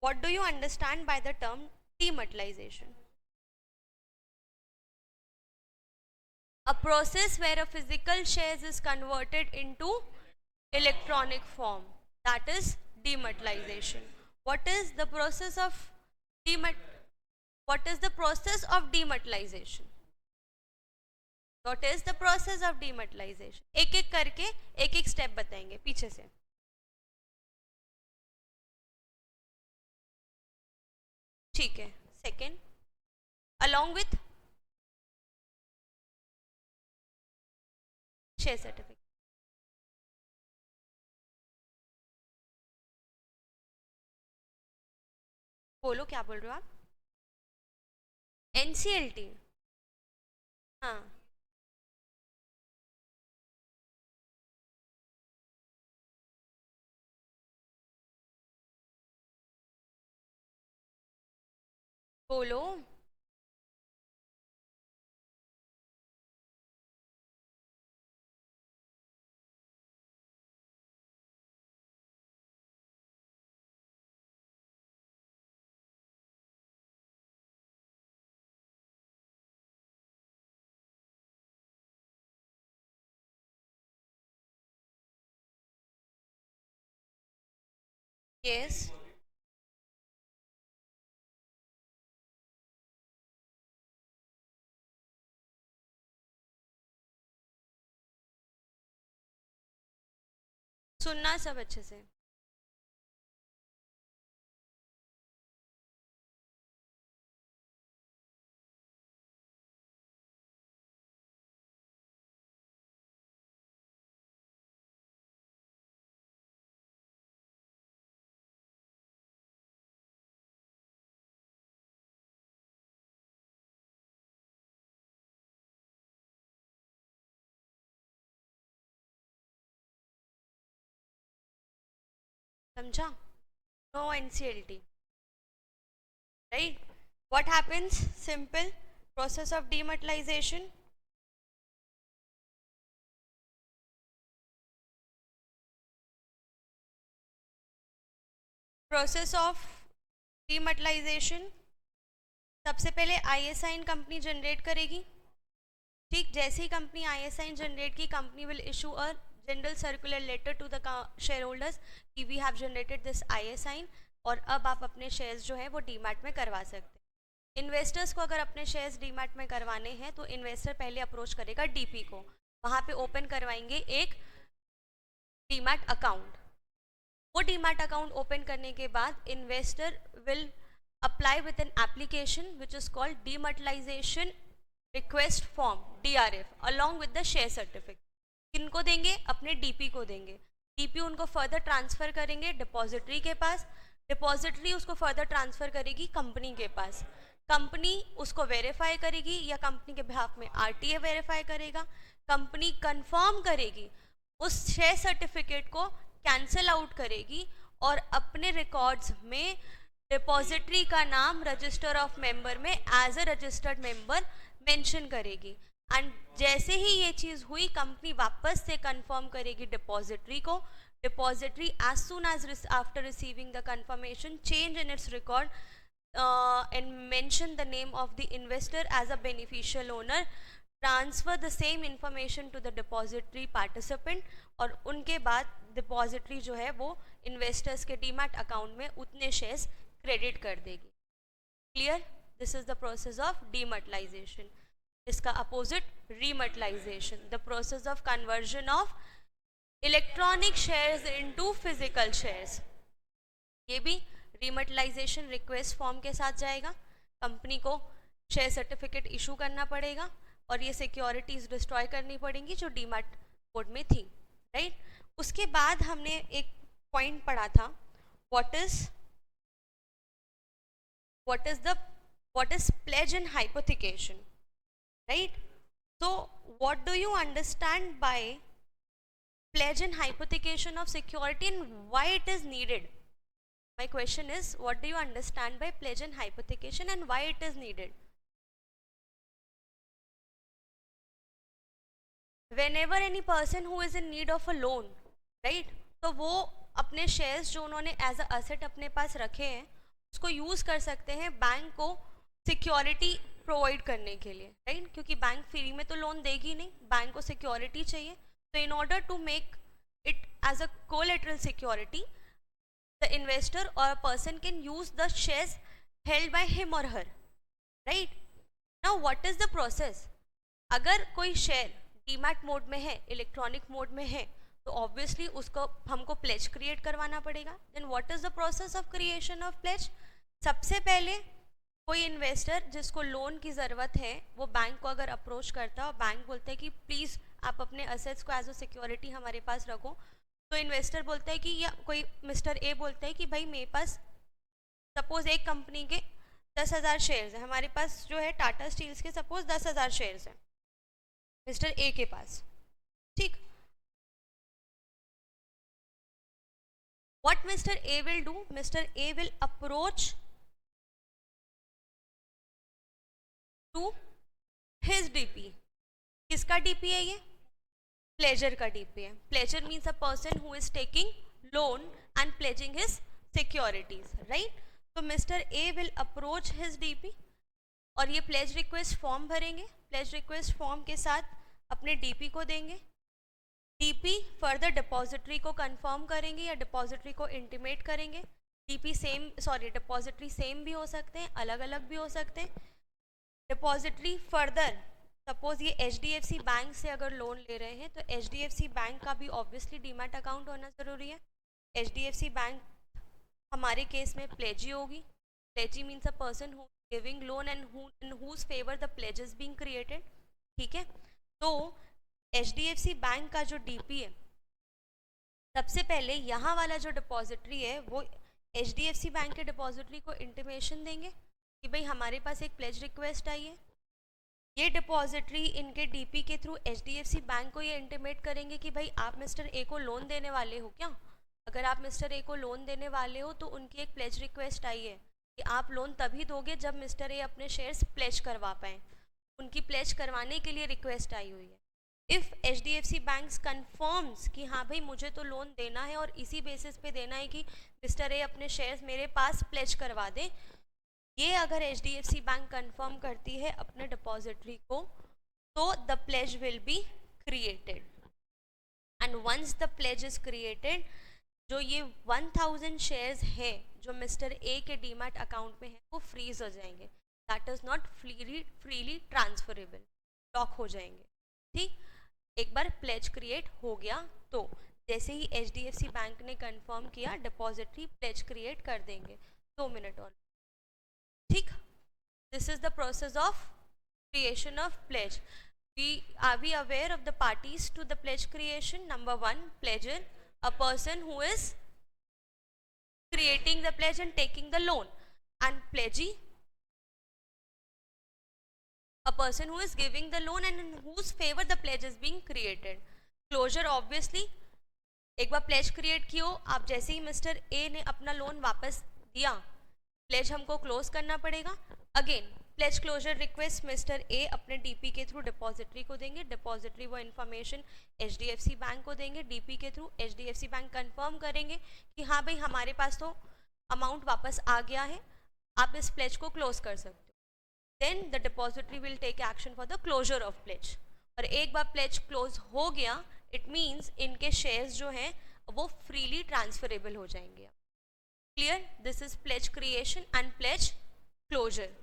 What do you understand by the term dematerialization? A process where a physical shares is converted into electronic form. That is dematerialization. What is the process of demat? What is the process of dematerialization? What is the process of dematerialization? एक एक करके एक एक step बताएंगे पीछे से. ठीक है. Second, along with share certificate. बोलो क्या बोल रहे हो आप? एनसीएलटी. हाँ. बोलो. यस. सुनना सब अच्छे से. समझा? No NCLT. Right. What happens? Simple process of dematerialisation. Process of dematerialisation. सबसे पहले आईएसआईन कंपनी जनरेट करेगी. ठीक. जैसे ही कंपनी आईएसआईन जनरेट की, company will issue a general circular letter to the share holders कि we have generated this ISIN और अब आप अपने शेयर्स जो है वो डीमैट में करवा सकते हैं. इन्वेस्टर्स को अगर अपने शेयर्स डीमैट में करवाने हैं तो इन्वेस्टर पहले अप्रोच करेगा डीपी को. वहाँ पे ओपन करवाएंगे एक डीमैट अकाउंट. वो डीमैट अकाउंट ओपन करने के बाद investor will apply with an application which is called dematerialisation request form DRF along with the share certificate. किनको देंगे? अपने डीपी को देंगे. डीपी उनको फर्दर ट्रांसफर करेंगे डिपॉजिटरी के पास. डिपॉजिटरी उसको फर्दर ट्रांसफर करेगी कंपनी के पास. कंपनी उसको वेरीफाई करेगी या कंपनी के बिहाफ में RTA वेरीफाई करेगा. कंपनी कंफर्म करेगी, उस शेयर सर्टिफिकेट को कैंसिल आउट करेगी और अपने रिकॉर्ड्स में डिपॉजिटरी का नाम रजिस्टर ऑफ मेंबर में as a registered member mention करेगी. एंड जैसे ही ये चीज़ हुई, कंपनी वापस से कंफर्म करेगी डिपॉजिटरी को. Depository as soon as after receiving the confirmation change in its record and mention the name of the investor as a beneficial owner, transfer the same information to the depository participant और उनके बाद depository जो है वो investors के demat account में उतने shares credit कर देगी. Clear? This is the process of dematerialisation. इसका opposite rematerialisation, the process of conversion of electronic shares into physical shares. ये भी रीमेटलाइजेशन रिक्वेस्ट फॉर्म के साथ जाएगा. कंपनी को शेयर सर्टिफिकेट इशू करना पड़ेगा और ये सिक्योरिटीज डिस्ट्रॉय करनी पड़ेंगी जो डीमैट कोड में थी. राइट. उसके बाद हमने एक पॉइंट पढ़ा था, what is plays and hypothecation. Right? So what do you understand by pledge and hypothecation of security and why it is needed? My question is, what do you understand by pledge and hypothecation and why it is needed? Whenever any person who is in need of a loan, right? तो वो अपने shares जो उन्होंने as a asset अपने पास रखे हैं उसको use कर सकते हैं बैंक को सिक्योरिटी प्रोवाइड करने के लिए, राइट? क्योंकि बैंक फ्री में तो लोन देगी नहीं, बैंक को सिक्योरिटी चाहिए। तो in order to make it as a collateral security, the investor or a person can use the shares held by him or her, right? Now what is the process? अगर कोई share demat mode में है, electronic mode में है, तो obviously उसको हमको pledge create करवाना पड़ेगा। Then what is the process of creation of pledge? सबसे पहले कोई इन्वेस्टर जिसको लोन की ज़रूरत है वो बैंक को अगर अप्रोच करता है और बैंक बोलता है कि प्लीज़ आप अपने असेट्स को एज अ सिक्योरिटी हमारे पास रखो, तो इन्वेस्टर बोलता है कि, या कोई मिस्टर ए बोलता है कि भाई मेरे पास सपोज एक कंपनी के 10,000 शेयर्स हैं, हमारे पास जो है टाटा स्टील्स के सपोज 10,000 शेयर्स हैं मिस्टर ए के पास, ठीक? What mister A will do? Mister A will approach to his DP. किसका डीपी है ये? प्लेजर का डीपी है। Pledger means a person who is taking loan and pledging his securities, right? तो mister A will approach his DP और ये pledge request form भरेंगे। Pledge request form के साथ अपने डीपी को देंगे। डीपी फर्दर डिपॉजिटरी को कंफर्म करेंगे या डिपॉजिटरी को इंटीमेट करेंगे। DP same, sorry, depository same भी हो सकते हैं, अलग अलग भी हो सकते हैं। डिपॉजिटरी फर्दर, सपोज ये HDFC बैंक से अगर लोन ले रहे हैं तो HDFC बैंक का भी ऑब्वियसली डीमैट अकाउंट होना ज़रूरी है। HDFC बैंक हमारे केस में प्लेजी होगी। Pledgee means a person who giving loan and in whose favour the pledge is being created, ठीक है? तो HDFC बैंक का जो डीपी है, सबसे पहले यहाँ वाला जो डिपॉजिटरी है वो HDFC बैंक के डिपॉजिटरी को इंटीमेशन देंगे कि भाई हमारे पास एक प्लेज रिक्वेस्ट आई है। ये डिपॉजिटरी इनके डीपी के थ्रू HDFC बैंक को ये इंटीमेट करेंगे कि भाई आप मिस्टर ए को लोन देने वाले हो क्या? अगर आप मिस्टर ए को लोन देने वाले हो तो उनकी एक प्लेज रिक्वेस्ट आई है कि आप लोन तभी दोगे जब मिस्टर ए अपने शेयर्स प्लेज करवा पाएँ। उनकी प्लेज करवाने के लिए रिक्वेस्ट आई हुई है। इफ़ HDFC बैंक्स कन्फर्म्स कि हाँ भाई मुझे तो लोन देना है और इसी बेसिस पे देना है कि मिस्टर ए अपने शेयर्स मेरे पास प्लेज करवा दे, ये अगर HDFC बैंक कंफर्म करती है अपने डिपॉजिटरी को, तो the pledge will be created and once the pledge is created, जो ये 1000 शेयर्स है जो मिस्टर ए के डीमैट अकाउंट में है वो फ्रीज हो जाएंगे। That is not freely transferable, lock हो जाएंगे, ठीक? एक बार प्लेज क्रिएट हो गया तो जैसे ही HDFC बैंक ने कंफर्म किया डिपॉजिटरी प्लेज क्रिएट कर देंगे। 2 मिनट और, ठीक? This is the process of creation of pledge. Are we aware of the parties to the pledge creation? Number 1, pledger, a person who is creating the pledge and taking the loan, and pledgee, a person who is giving the loan and in whose favor the pledge is being created. Closure obviously, एक बार pledge create किया, आप जैसे ही mister A ने अपना loan वापस दिया, pledge हमको close करना पड़ेगा। Again pledge closure request mister A अपने डीपी के थ्रू डिपॉजिटरी को देंगे, डिपॉजिटरी वो इन्फॉर्मेशन HDFC बैंक को देंगे, डीपी के थ्रू HDFC बैंक कंफर्म करेंगे कि हाँ भाई हमारे पास तो अमाउंट वापस आ गया है, आप इस प्लेज को क्लोज कर सकते हो। Then the depository will take action for the closure of pledge. और एक बार प्लेज क्लोज हो गया, इट मीन्स इनके शेयर्स जो हैं वो फ्रीली ट्रांसफरेबल हो जाएंगे। Clear? This is pledge creation and pledge closure.